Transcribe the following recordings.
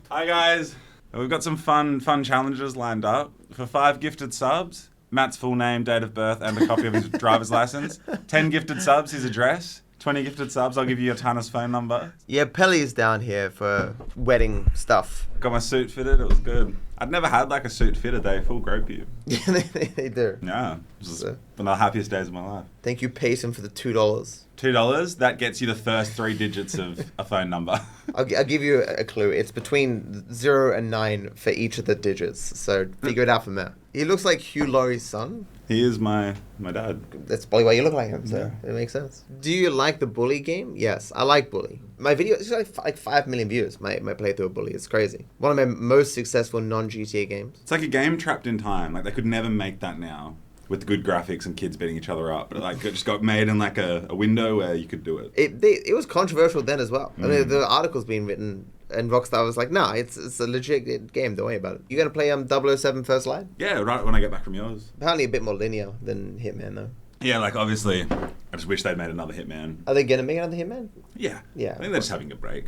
Hi guys. We've got some fun challenges lined up. For 5 gifted subs, Matt's full name, date of birth, and a copy of his driver's license. 10 gifted subs, his address. 20 gifted subs, I'll give you your Tana's phone number. Yeah, Pelly's down here for wedding stuff. Got my suit fitted, it was good. I'd never had like a suit fitted, they full grope you. Yeah, they do. Yeah, it was one of the happiest days of my life. Thank you, Payson, for the $2. $2, that gets you the first 3 digits of a phone number. I'll give you a clue. It's between 0 and 9 for each of the digits, so figure it out from there. He looks like Hugh Laurie's son. He is my dad. That's probably why you look like him, so it makes sense. Do you like the Bully game? Yes, I like Bully. My video, it's like 5 million views, my playthrough of Bully. It's crazy. One of my most successful non-GTA games. It's like a game trapped in time. Like, they could never make that now with good graphics and kids beating each other up. But like, it just got made in like a window where you could do it. It was controversial then as well. I mean, the articles being written, and Rockstar was like, nah, it's a legit game, don't worry about it. You gonna play 007 First Light? Yeah, right when I get back from yours. Apparently a bit more linear than Hitman, though. Yeah, like, obviously, I just wish they'd made another Hitman. Are they gonna make another Hitman? Yeah. Yeah. I think they're just having a break.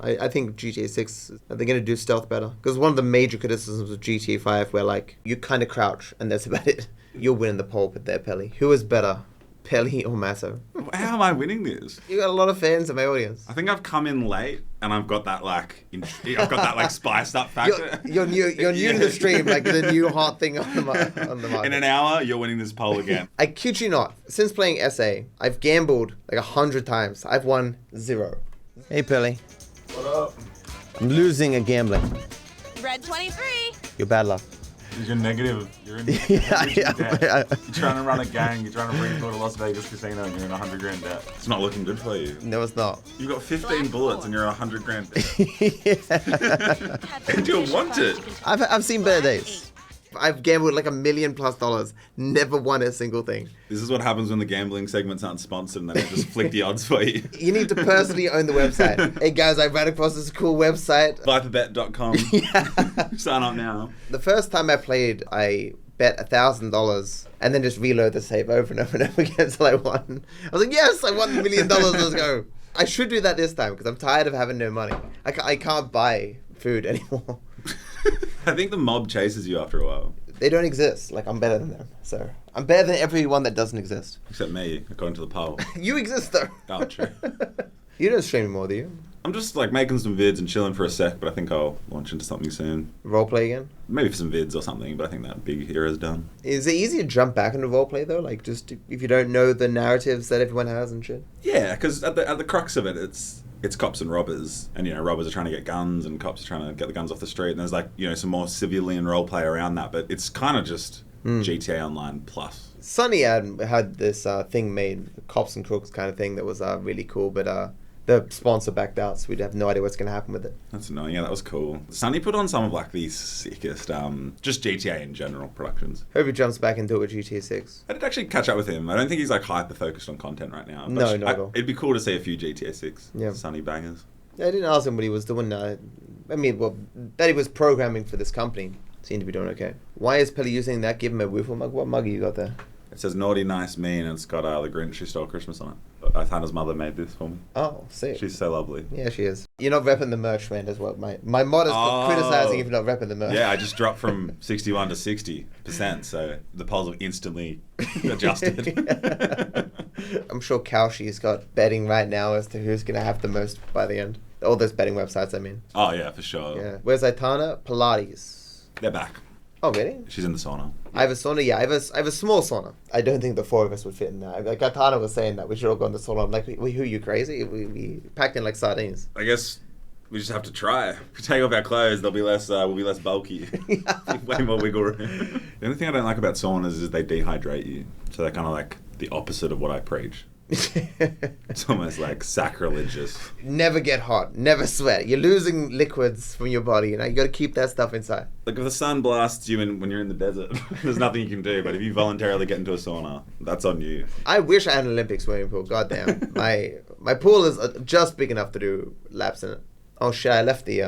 I think GTA 6, are they going to do stealth better? Because one of the major criticisms of GTA 5 where, like, you kind of crouch and that's about it. You're winning the poll there, Pelly. Who is better, Pelly or Masso? How am I winning this? You got a lot of fans in my audience. I think I've come in late and I've got that, like, spiced up factor. You're new to the stream, like the new hot thing on the market. In an hour, you're winning this poll again. I kid you not. Since playing SA, I've gambled like 100 times. I've won 0. Hey, Pelly. What up? I'm losing at gambling. Red 23. You're bad luck. You're negative. You're in Yeah. debt. You're trying to run a gang. You're trying to bring people to Las Vegas casino and you're in 100 grand debt. It's not looking good for you. No, it's not. You've got 15 bullets and you're 100 grand debt. Yeah. And you'll want it. I've seen better days. I've gambled like $1 million+, never won a single thing. This is what happens when the gambling segments aren't sponsored and they just flick the odds for you. You need to personally own the website. Hey guys, I ran across this cool website. ViperBet.com. Yeah. Sign up now. The first time I played, I bet $1,000 and then just reload the save over and over and over again until I won. I was like, yes, I won $1 million, let's go. I should do that this time because I'm tired of having no money. I can't buy food anymore. I think the mob chases you after a while. They don't exist. Like, I'm better than them. So, I'm better than everyone that doesn't exist. Except me, according to the poll. You exist, though. Oh, true. You don't stream anymore, do you? I'm just like making some vids and chilling for a sec, but I think I'll launch into something soon. Roleplay again? Maybe for some vids or something, but I think that big era's done. Is it easy to jump back into roleplay, though? Like, just if you don't know the narratives that everyone has and shit? Yeah, because at the crux of it, it's cops and robbers, and robbers are trying to get guns and cops are trying to get the guns off the street, and there's like some more civilian role play around that, but it's kind of just GTA Online plus. Sunny had this thing made, cops and crooks kind of thing that was really cool, but the sponsor backed out, so we'd have no idea what's going to happen with it. That's annoying. Yeah, that was cool. Sunny put on some of like the sickest, just GTA in general productions. Hope he jumps back into it with GTA 6. I did actually catch up with him. I don't think he's like hyper focused on content right now. No, not at all. It'd be cool to see a few GTA 6 Yeah. Sunny bangers. I didn't ask him what he was doing. That he was programming for this company. Seemed to be doing okay. Why is Pelly using that? Give him a wiffle mug. What mug you got there? It says naughty, nice, mean, and it's got the Grinch who stole Christmas on it. Hannah's mother made this for me. Oh, sick. She's so lovely. Yeah, she is. You're not repping the merch, man, as well. My mod is criticizing if you're not repping the merch. Yeah, I just dropped from 61 to 60%, so the polls have instantly adjusted. I'm sure Kalshi's got betting right now as to who's going to have the most by the end. All those betting websites, I mean. Oh, yeah, for sure. Yeah. Where's Aitana? Pilates. They're back. Oh, really? She's in the sauna. I have a sauna, yeah. I have a small sauna. I don't think the 4 of us would fit in there. Like, Aitana was saying that we should all go in the sauna. I'm like, who, you crazy? We packed in like sardines. I guess we just have to try. If we take off our clothes, we'll be less bulky. Way more wiggle room. The only thing I don't like about saunas is they dehydrate you. So they're kind of like the opposite of what I preach. It's almost like sacrilegious. Never get hot. Never sweat. You're losing liquids from your body. You got to keep that stuff inside. Like if the sun blasts you when you're in the desert, there's nothing you can do. But if you voluntarily get into a sauna, that's on you. I wish I had an Olympic swimming pool. Goddamn. My pool is just big enough to do laps in it. Oh shit! I left the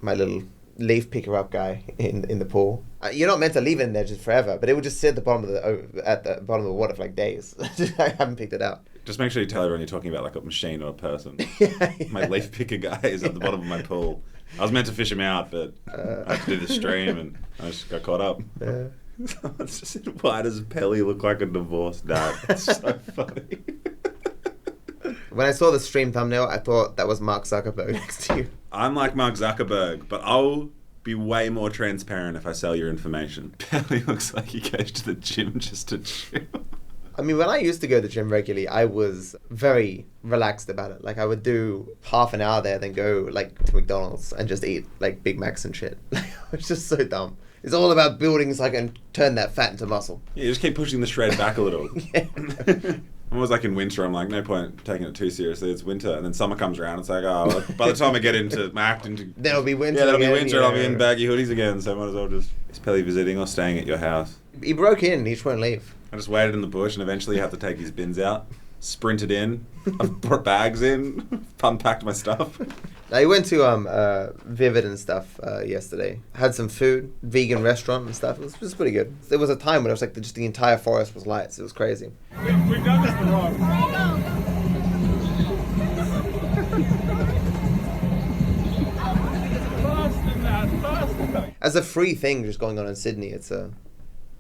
my little leaf picker up guy in the pool. You're not meant to leave it in there just forever, but it would just sit at the bottom of the water for like days. I haven't picked it out. Just make sure you tell everyone you're talking about like a machine or a person. Yeah. My leaf picker guy is at the bottom of my pool. I was meant to fish him out, but I had to do the stream and I just got caught up. It's just, why does Pelly look like a divorced dad? It's so funny. When I saw the stream thumbnail, I thought that was Mark Zuckerberg next to you. I'm like Mark Zuckerberg, but I'll be way more transparent if I sell your information. Pelly looks like he goes to the gym just to chill. I mean, when I used to go to the gym regularly, I was very relaxed about it. Like, I would do half an hour there, then go, like, to McDonald's and just eat, like, Big Macs and shit. Like, it's just so dumb. It's all about building so I can turn that fat into muscle. Yeah, you just keep pushing the shred back a little. Yeah. I'm always like in winter, I'm like, no point taking it too seriously. It's winter. And then summer comes around, it's like, oh, well, by the time I get into my acting... Then it'll be winter. Yeah, that'll again, be winter, and I'll be in baggy hoodies again, so I might as well just... Is Pelly visiting or staying at your house? He broke in, he just won't leave. I just waited in the bush and eventually had to take his bins out, sprinted in, I've brought bags in, unpacked my stuff. I went to Vivid and stuff yesterday. Had some food, vegan restaurant and stuff. It was pretty good. There was a time when it was like just the entire forest was lights. It was crazy. We've done this the wrong. As a free thing just going on in Sydney, it's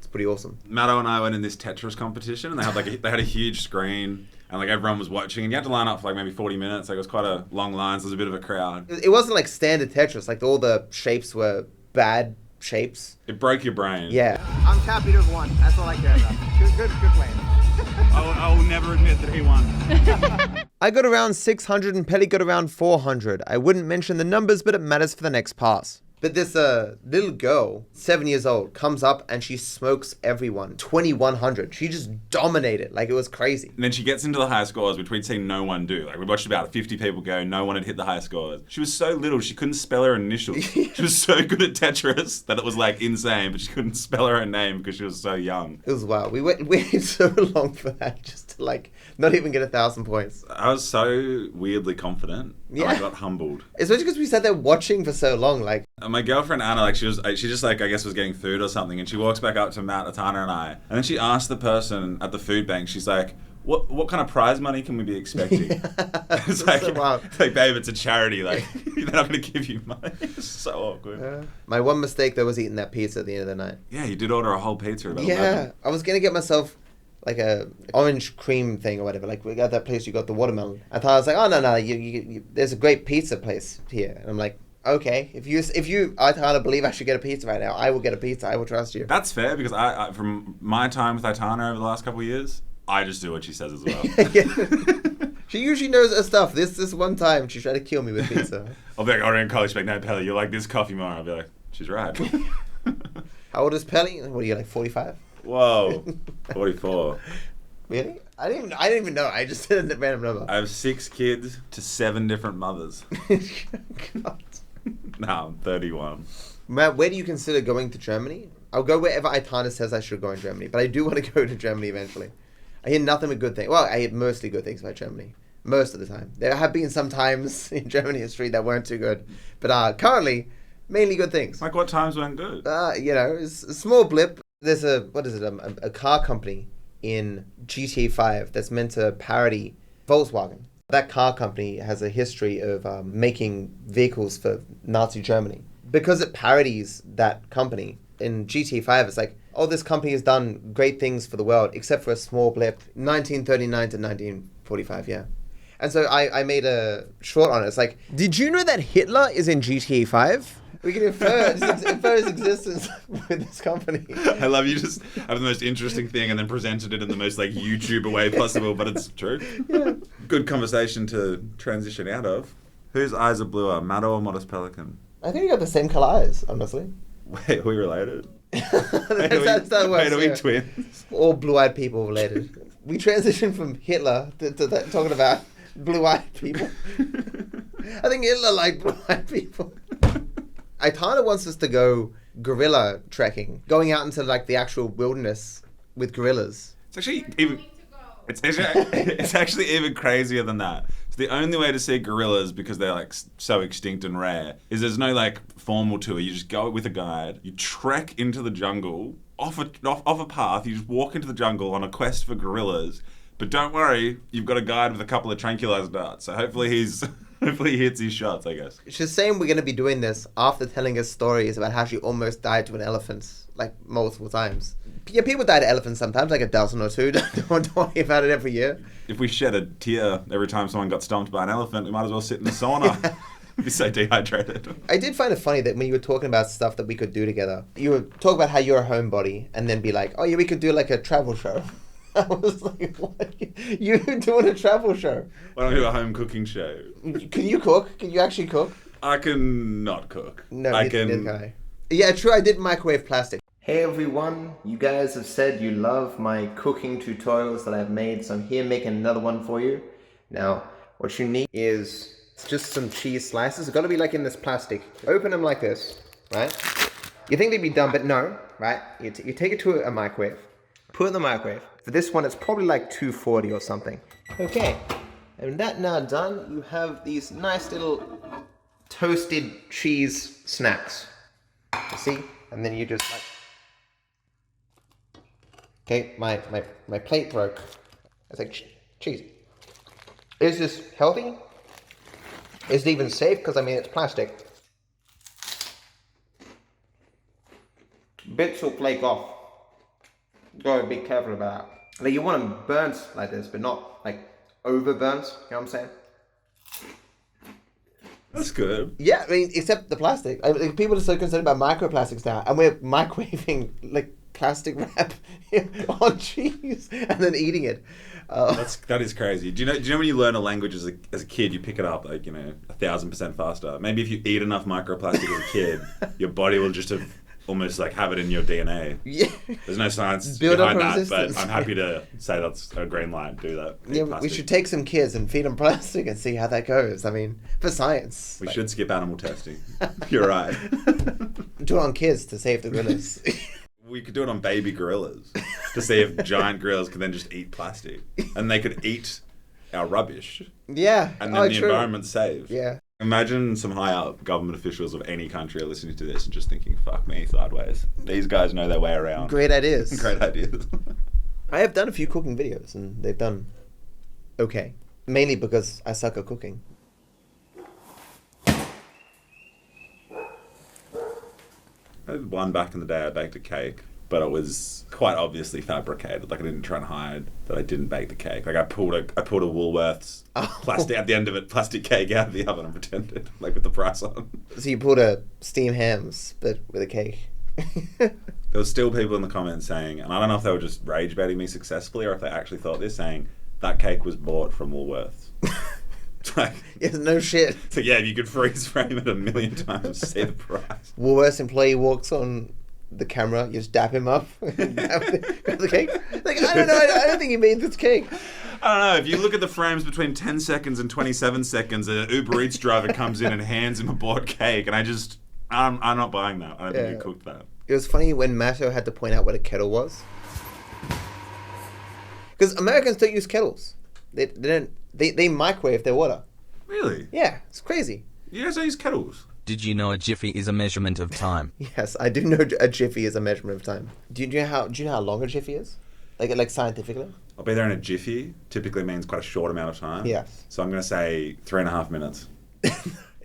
pretty awesome. Matto and I went in this Tetris competition and they had a huge screen. And like everyone was watching, and you had to line up for like maybe 40 minutes. Like it was quite a long line, so there was a bit of a crowd. It wasn't like standard Tetris. Like all the shapes were bad shapes. It broke your brain. Yeah. I'm happy to have won. That's all I care about. Good playing. I will never admit that he won. I got around 600 and Pelly got around 400. I wouldn't mention the numbers, but it matters for the next pass. But this little girl, 7 years old, comes up and she smokes everyone. 2,100. She just dominated. Like, it was crazy. And then she gets into the high scores, which we'd seen no one do. Like, we watched about 50 people go, no one had hit the high scores. She was so little, she couldn't spell her initials. She was so good at Tetris that it was, like, insane, but she couldn't spell her own name because she was so young. It was wild. We waited so long for that just to, like, not even get 1,000 points. I was so weirdly confident. Yeah. I got humbled. Especially because we sat there watching for so long, like... And my girlfriend Anna, like she just like I guess was getting food or something, and she walks back up to Matt, Atana, and I, and then she asked the person at the food bank, she's like, "What kind of prize money can we be expecting?" It's like, so wild. Like, babe, it's a charity. Like they're not going to give you money. It's so awkward. My one mistake though was eating that pizza at the end of the night. Yeah, you did order a whole pizza. About 11. I was gonna get myself like a orange cream thing or whatever. Like we got that place, you got the watermelon. I thought I was like, oh no, you there's a great pizza place here, and I'm like, okay, if you I can't believe I should get a pizza right now, I will get a pizza. I will trust you. That's fair because I from my time with Itana over the last couple of years, I just do what she says as well. She usually knows her stuff. This one time she tried to kill me with pizza. I'll be like, ordering college, like, no, Pelly, you're like this coffee more. I'll be like, she's right. How old is Pelly? What are you, like 45? Whoa, 44. Really? I didn't even know. I just said a random number. I have 6 kids to 7 different mothers. God. No, I'm 31. Matt, where do you consider going to Germany? I'll go wherever Itana says I should go in Germany, but I do want to go to Germany eventually. I hear nothing but good things. Well, I hear mostly good things about Germany. Most of the time. There have been some times in Germany history that weren't too good. But currently, mainly good things. Like what times weren't good? It's a small blip. There's a car company in GTA 5 that's meant to parody Volkswagen. That car company has a history of making vehicles for Nazi Germany. Because it parodies that company, in GTA 5 it's like, oh, this company has done great things for the world, except for a small blip, 1939 to 1945, yeah. And so I made a short on it. It's like, did you know that Hitler is in GTA 5? We can infer his existence with this company. I love you just have the most interesting thing and then presented it in the most like YouTuber way possible, but it's true. Yeah. Good conversation to transition out of. Whose eyes are bluer, Matto or Modest Pelican? I think we got the same color eyes, honestly. Wait, are we related? That's how it works. Wait, are we twins? All blue-eyed people related. We transitioned from Hitler to that, talking about blue-eyed people. I think Hitler liked blue-eyed people. Itana wants us to go gorilla trekking, going out into like the actual wilderness with gorillas. It's actually even. It's actually even crazier than that. So the only way to see gorillas, because they're like so extinct and rare, is there's no like formal tour. You just go with a guide. You trek into the jungle off a path. You just walk into the jungle on a quest for gorillas. But don't worry, you've got a guide with a couple of tranquilizer darts. So hopefully hopefully he hits his shots, I guess. She's saying we're going to be doing this after telling us stories about how she almost died to an elephant, like, multiple times. Yeah, people die to elephants sometimes, like a dozen or two. Don't worry about it every year. If we shed a tear every time someone got stomped by an elephant, we might as well sit in the sauna. Be so dehydrated. I did find it funny that when you were talking about stuff that we could do together, you would talk about how you're a homebody and then be like, oh yeah, we could do like a travel show. I was like, what? You doing a travel show? Why don't we do a home cooking show? Can you cook? Can you actually cook? I can not cook. No, I neither can. can I. Yeah, true, I did microwave plastic. Hey everyone, you guys have said you love my cooking tutorials that I've made, so I'm here making another one for you. Now, what you need is just some cheese slices. It's got to be like in this plastic. Open them like this, right? You think they'd be done, but no, right? You take it to a microwave, put it in the microwave. For this one, it's probably like 240 or something. Okay, and that now done, you have these nice little toasted cheese snacks. You see? And then you just like... Okay, my plate broke. It's like, cheese. Is this healthy? Is it even safe? Because, I mean, it's plastic. Bits will flake off. Gotta be careful about that. Like, you want them burnt like this, but not, like, over burnt. You know what I'm saying? That's good. Yeah, I mean, except the plastic. People are so concerned about microplastics now, and we're microwaving, like, plastic wrap on cheese and then eating it. That is crazy. Do you know when you learn a language as a kid, you pick it up like 1,000% faster. Maybe if you eat enough microplastic as a kid, your body will just almost like have it in your DNA. Yeah. There's no science Build behind up that, resistance. but I'm happy to say that's a green light. Do that. Yeah, we should take some kids and feed them plastic and see how that goes. I mean, for science. We should skip animal testing. You're right. Do it on kids to save the gorillas. We could do it on baby gorillas to see if giant gorillas can then just eat plastic. And they could eat our rubbish. Yeah. And then the environment's saved. Yeah. Imagine some high up government officials of any country are listening to this and just thinking, fuck me, sideways. These guys know their way around. Great ideas. Great ideas. I have done a few cooking videos and they've done okay. Mainly because I suck at cooking. I did one back in the day. I baked a cake, but it was quite obviously fabricated. Like I didn't try and hide that I didn't bake the cake. Like I pulled a Woolworths plastic at the end of it, plastic cake out of the oven and pretended like with the price on. So you pulled a steamed hams, but with a cake. There was still people in the comments saying, and I don't know if they were just rage baiting me successfully or if they actually thought this, saying that cake was bought from Woolworths. Like, yeah, no shit. So yeah, if you could freeze frame it a million times, see the price. Woolworths employee walks on the camera, you just dap him up, grab the cake. Like, I don't know, I don't think he made this cake. I don't know, if you look at the frames between 10 seconds and 27 seconds, an Uber Eats driver comes in and hands him a bought cake, and I'm not buying that. I don't think you cooked that. It was funny when Mato had to point out what a kettle was. Because Americans don't use kettles. They microwave their water. Really? Yeah, it's crazy. You guys don't use kettles? Did you know a jiffy is a measurement of time? Yes, I do know a jiffy is a measurement of time. Do you know how long a jiffy is? Like scientifically? I'll be there in a jiffy. Typically means quite a short amount of time. Yes. So I'm going to say 3.5 minutes.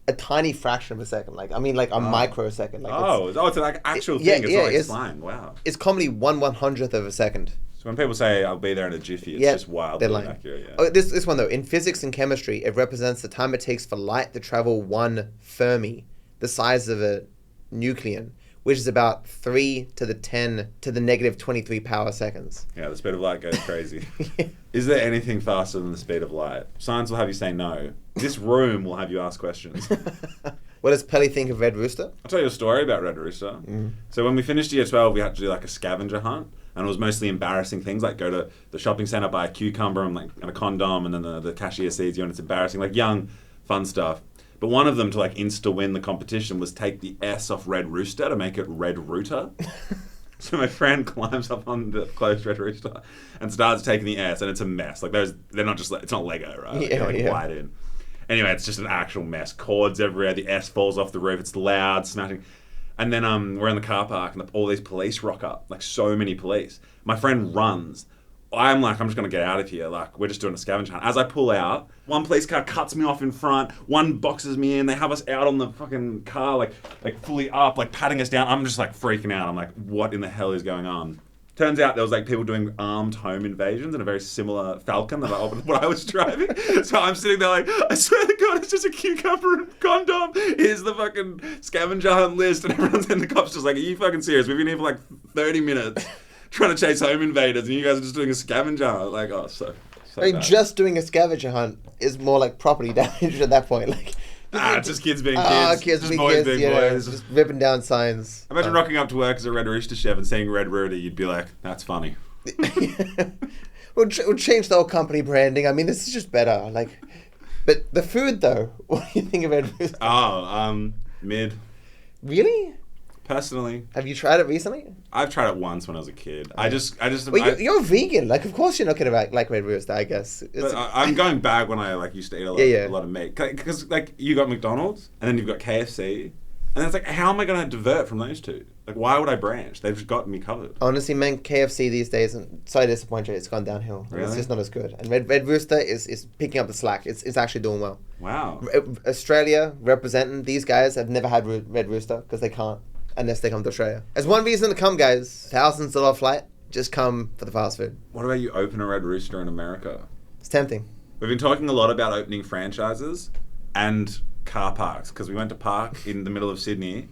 A tiny fraction of a second. Like a microsecond. Like it's an actual thing. It's not like slang. Wow. It's commonly 1/100th of a second. So when people say I'll be there in a jiffy, it's just wildly inaccurate. Yeah. Oh, this one though. In physics and chemistry, it represents the time it takes for light to travel 1 Fermi, the size of a nucleon, which is about 3 to the 10 to the negative 23 power seconds. Yeah, the speed of light goes crazy. Is there anything faster than the speed of light? Science will have you say no. This room will have you ask questions. What does Pelly think of Red Rooster? I'll tell you a story about Red Rooster. So when we finished year 12, we had to do like a scavenger hunt. And it was mostly embarrassing things, like go to the shopping centre, buy a cucumber and a condom, and then the cashier sees you and it's embarrassing, like young, fun stuff. But one of them to like insta-win the competition was take the S off Red Rooster to make it Red Rooter. So my friend climbs up on the closed Red Rooster and starts taking the S, and it's a mess. Like they're not just, it's not Lego, right? They're wide in. Anyway, it's just an actual mess. Cords everywhere, the S falls off the roof, it's loud, smashing. And then we're in the car park and all these police rock up, like so many police. My friend runs I'm like, I'm just going to get out of here. Like, we're just doing a scavenger hunt. As I pull out, one police car cuts me off in front. One boxes me in. They have us out on the fucking car, like fully up, like patting us down. I'm just like freaking out. I'm like, what in the hell is going on? Turns out there was like people doing armed home invasions in a very similar Falcon that what I was driving. So I'm sitting there like, I swear to God, it's just a cucumber and condom. Here's the fucking scavenger hunt list. And everyone's in the cops just like, are you fucking serious? We've been here for like 30 minutes trying to chase home invaders and you guys are just doing a scavenger hunt. Like, oh, so I mean, bad. just doing a scavenger hunt is more like property damage at that point. Like, it's just kids being kids. Kids just being boys kids, being yeah, boys. just ripping down signs. Imagine rocking up to work as a Red Rooster chef and seeing Red Rooster, you'd be like, that's funny. We'll change the whole company branding. I mean, this is just better. Like, but the food though. What do you think of Red Rooster? Mid. Really? Personally, Have you tried it recently? I've tried it once when I was a kid. Well, you're vegan. Like, of course you're not gonna like Red Rooster, I guess. But I'm going back when I like used to eat a lot of meat. Because like you got McDonald's and then you've got KFC, and it's like, how am I gonna divert from those two? Like, why would I branch? They've just got me covered. Honestly, man, KFC these days, and sorry to disappoint you, it's gone downhill. Really? It's just not as good. And Red Rooster is picking up the slack. It's actually doing well. Wow. Australia representing, these guys have never had Red Rooster because they can't unless they come to Australia. There's one reason to come, guys. $1,000 flight. Just come for the fast food. What about you open a Red Rooster in America? It's tempting. We've been talking a lot about opening franchises and car parks because we went to park in the middle of Sydney.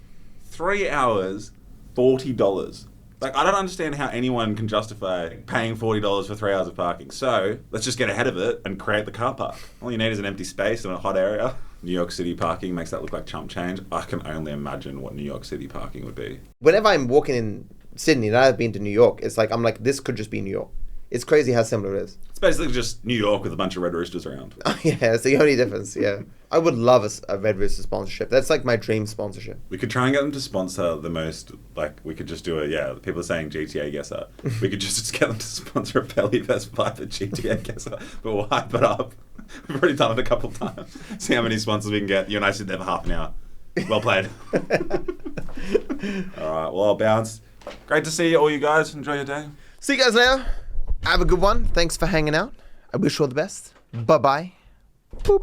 3 hours, $40. Like, I don't understand how anyone can justify paying $40 for 3 hours of parking. So, let's just get ahead of it and create the car park. All you need is an empty space in a hot area. New York City parking makes that look like chump change. I can only imagine what New York City parking would be. Whenever I'm walking in Sydney and I've been to New York, it's like, I'm like, this could just be New York. It's crazy how similar it is. It's basically just New York with a bunch of Red Roosters around. Yeah, it's the only difference, yeah. I would love a Red Rooster sponsorship. That's like my dream sponsorship. We could try and get them to sponsor the most, like, we could just do people are saying GTA Guesser. We could just get them to sponsor a PS5 at GTA Guesser, but we'll hype it up. We've already done it a couple times. See how many sponsors we can get. You and I sit there for half an hour. Well played. Alright, well, I'll bounce. Great to see you, all you guys. Enjoy your day. See you guys later. Have a good one. Thanks for hanging out. I wish you all the best. Bye-bye.